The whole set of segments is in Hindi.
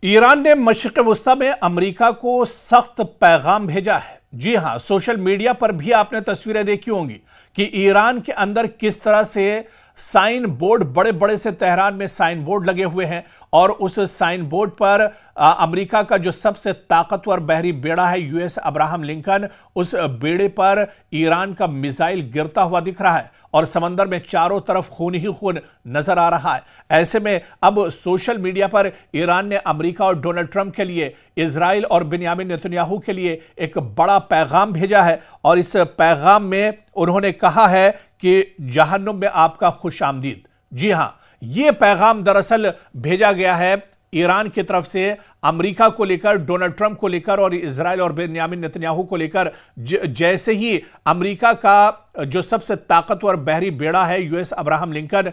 ईरान ने मशरिक़ वस्ता में अमेरिका को सख्त पैगाम भेजा है। जी हां, सोशल मीडिया पर भी आपने तस्वीरें देखी होंगी कि ईरान के अंदर किस तरह से साइन बोर्ड, बड़े बड़े से तेहरान में साइन बोर्ड लगे हुए हैं और उस साइन बोर्ड पर अमेरिका का जो सबसे ताकतवर बहरी बेड़ा है यूएस अब्राहम लिंकन, उस बेड़े पर ईरान का मिसाइल गिरता हुआ दिख रहा है और समंदर में चारों तरफ खून ही खून नजर आ रहा है। ऐसे में अब सोशल मीडिया पर ईरान ने अमेरिका और डोनाल्ड ट्रंप के लिए, इजराइल और बिन्यामिन नेतन्याहू के लिए एक बड़ा पैगाम भेजा है और इस पैगाम में उन्होंने कहा है कि जहन्नुम में आपका खुशामदीद। जी हां, यह पैगाम दरअसल भेजा गया है ईरान की तरफ से अमेरिका को लेकर, डोनाल्ड ट्रंप को लेकर और इजराइल और बेन्यामिन नेतन्याहू को लेकर। जैसे ही अमेरिका का जो सबसे ताकतवर बहरी बेड़ा है यूएस अब्राहम लिंकन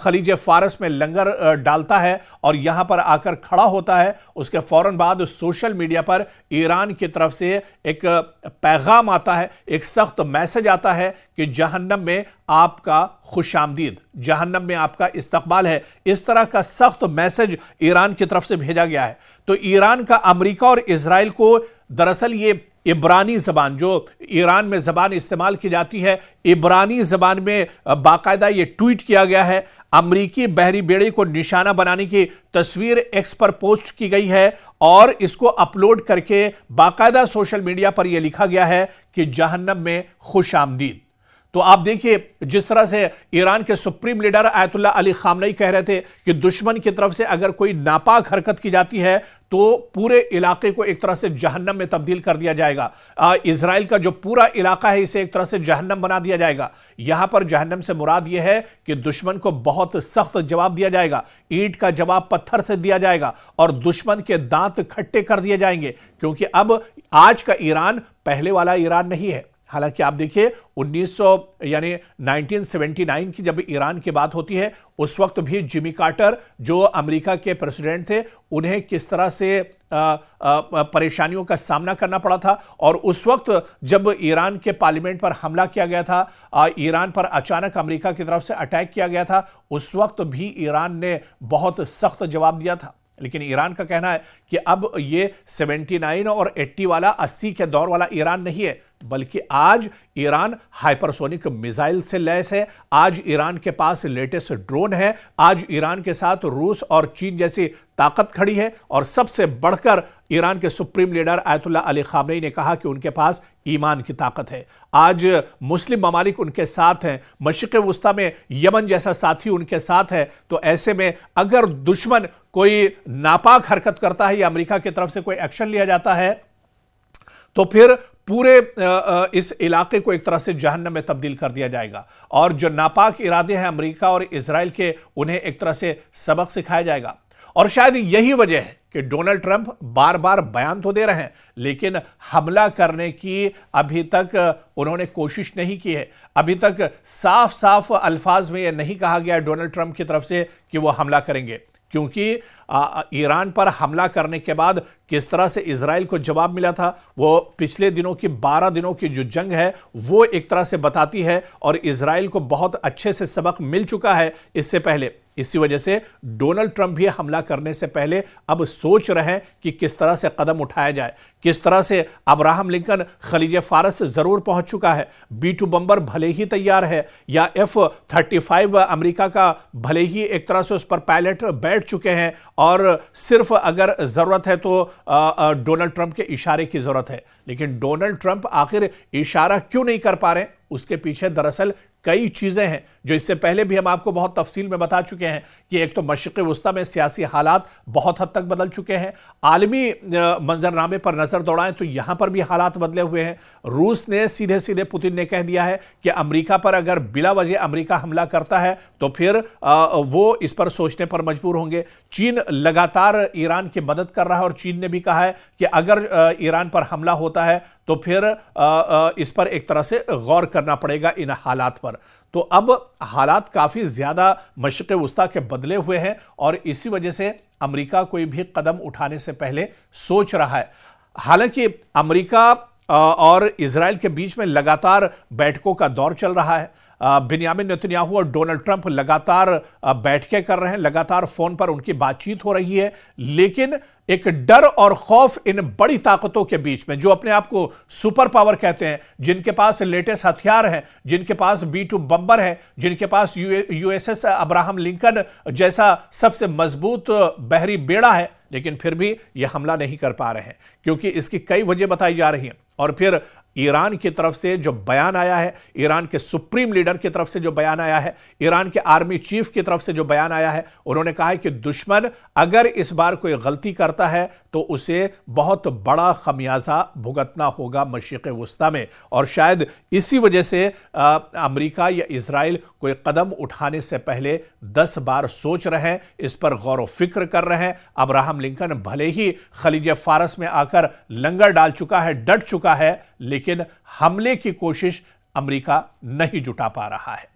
खलीज फारस में लंगर डालता है और यहां पर आकर खड़ा होता है, उसके फौरन बाद सोशल मीडिया पर ईरान की तरफ से एक पैगाम आता है, एक सख्त मैसेज आता है कि जहन्नम में आपका खुशामदीद, जहन्नम में आपका इस्तकबाल है। इस तरह का सख्त मैसेज ईरान की तरफ से भेजा गया है। तो ईरान का अमेरिका और इजराइल को दरअसल ये इब्रानी जबान, जो ईरान में जबान इस्तेमाल की जाती है, इब्रानी जबान में बाकायदा ये ट्वीट किया गया है। अमरीकी बहरी बेड़े को निशाना बनाने की तस्वीर एक्स पर पोस्ट की गई है और इसको अपलोड करके बाकायदा सोशल मीडिया पर यह लिखा गया है कि जहन्नम में खुशामदीद। तो आप देखिए जिस तरह से ईरान के supreme leader Ayatollah Ali Khamenei कह रहे थे कि दुश्मन की तरफ से अगर कोई नापाक हरकत की जाती है तो पूरे इलाके को एक तरह से जहन्नम में तब्दील कर दिया जाएगा। इजराइल का जो पूरा इलाका है इसे एक तरह से जहन्नम बना दिया जाएगा। यहां पर जहन्नम से मुराद यह है कि दुश्मन को बहुत सख्त जवाब दिया जाएगा, ईंट का जवाब पत्थर से दिया जाएगा और दुश्मन के दांत खट्टे कर दिए जाएंगे, क्योंकि अब आज का ईरान पहले वाला ईरान नहीं है। हालांकि आप देखिए 1979 की जब ईरान की बात होती है उस वक्त भी जिमी कार्टर जो अमेरिका के प्रेसिडेंट थे, उन्हें किस तरह से परेशानियों का सामना करना पड़ा था। और उस वक्त जब ईरान के पार्लियामेंट पर हमला किया गया था, ईरान पर अचानक अमेरिका की तरफ से अटैक किया गया था, उस वक्त भी ईरान ने बहुत सख्त जवाब दिया था। लेकिन ईरान का कहना है कि अब ये 79 और 80 वाला, 80 के दौर वाला ईरान नहीं है, बल्कि आज ईरान हाइपरसोनिक मिसाइल से लैस है। आज ईरान के पास लेटेस्ट ड्रोन है। आज ईरान के साथ रूस और चीन जैसी ताकत खड़ी है और सबसे बढ़कर ईरान के supreme leader Ayatollah Ali Khamenei ने कहा कि उनके पास ईमान की ताकत है। आज मुस्लिम ममालिक उनके साथ हैं, मशरिक़ वस्ता में यमन जैसा साथी उनके साथ है। तो ऐसे में अगर दुश्मन कोई नापाक हरकत करता है या अमेरिका की तरफ से कोई एक्शन लिया जाता है तो फिर पूरे इस इलाके को एक तरह से जहन्नम में तब्दील कर दिया जाएगा और जो नापाक इरादे हैं अमेरिका और इजराइल के, उन्हें एक तरह से सबक सिखाया जाएगा। और शायद यही वजह है कि डोनाल्ड ट्रंप बार बार बयान तो दे रहे हैं लेकिन हमला करने की अभी तक उन्होंने कोशिश नहीं की है। अभी तक साफ साफ अल्फाज में यह नहीं कहा गया डोनाल्ड ट्रंप की तरफ से कि वो हमला करेंगे, क्योंकि ईरान पर हमला करने के बाद किस तरह से इजराइल को जवाब मिला था, वो पिछले दिनों की 12 दिनों की जो जंग है वो एक तरह से बताती है और इजराइल को बहुत अच्छे से सबक मिल चुका है इससे पहले। इसी वजह से डोनाल्ड ट्रंप भी हमला करने से पहले अब सोच रहे हैं कि किस तरह से कदम उठाया जाए, किस तरह से। अब्राहम लिंकन खलीज फारस जरूर पहुंच चुका है, B-2 बम्बर भले ही तैयार है या F-35 अमेरिका का भले ही एक तरह से उस पर पायलट बैठ चुके हैं और सिर्फ अगर जरूरत है तो डोनाल्ड ट्रंप के इशारे की जरूरत है। लेकिन डोनाल्ड ट्रंप आखिर इशारा क्यों नहीं कर पा रहे? उसके पीछे दरअसल कई चीजें हैं जो इससे पहले भी हम आपको बहुत तफसील में बता चुके हैं कि एक तो मशरिक़ वस्ता में सियासी हालात बहुत हद तक बदल चुके हैं। आलमी मंजरनामे पर नजर दौड़ाएं तो यहां पर भी हालात बदले हुए हैं। रूस ने सीधे सीधे, पुतिन ने कह दिया है कि अमेरिका पर अगर बिला वजह अमेरिका हमला करता है तो फिर वो इस पर सोचने पर मजबूर होंगे। चीन लगातार ईरान की मदद कर रहा है और चीन ने भी कहा है कि अगर ईरान पर हमला होता है तो फिर इस पर एक तरह से गौर करना पड़ेगा इन हालात पर। तो अब हालात काफी ज्यादा मशरिक़ वस्ता के बदले हुए हैं और इसी वजह से अमेरिका कोई भी कदम उठाने से पहले सोच रहा है। हालांकि अमेरिका और इजराइल के बीच में लगातार बैठकों का दौर चल रहा है। बिन्यामिन नेतन्याहू और डोनाल्ड ट्रंप लगातार बैठकें कर रहे हैं, लगातार फोन पर उनकी बातचीत हो रही है, लेकिन एक डर और खौफ इन बड़ी ताकतों के बीच में, जो अपने आप को सुपर पावर कहते हैं, जिनके पास लेटेस्ट हथियार हैं, जिनके पास B-2 बम्बर है, जिनके पास USS अब्राहम लिंकन जैसा सबसे मजबूत बहरी बेड़ा है, लेकिन फिर भी यह हमला नहीं कर पा रहे हैं, क्योंकि इसकी कई वजह बताई जा रही हैं। और फिर ईरान की तरफ से जो बयान आया है, ईरान के सुप्रीम लीडर की तरफ से जो बयान आया है, ईरान के आर्मी चीफ की तरफ से जो बयान आया है, उन्होंने कहा है कि दुश्मन अगर इस बार कोई गलती करता है तो उसे बहुत बड़ा खमियाजा भुगतना होगा मशरिक़ वुस्ता में। और शायद इसी वजह से अमेरिका या इजराइल कोई कदम उठाने से पहले 10 बार सोच रहे हैं, इस पर गौर व फिक्र कर रहे हैं। अब्राहम लिंकन भले ही खलीज फारस में आकर लंगर डाल चुका है, डट चुका है, लेकिन हमले की कोशिश अमेरिका नहीं जुटा पा रहा है।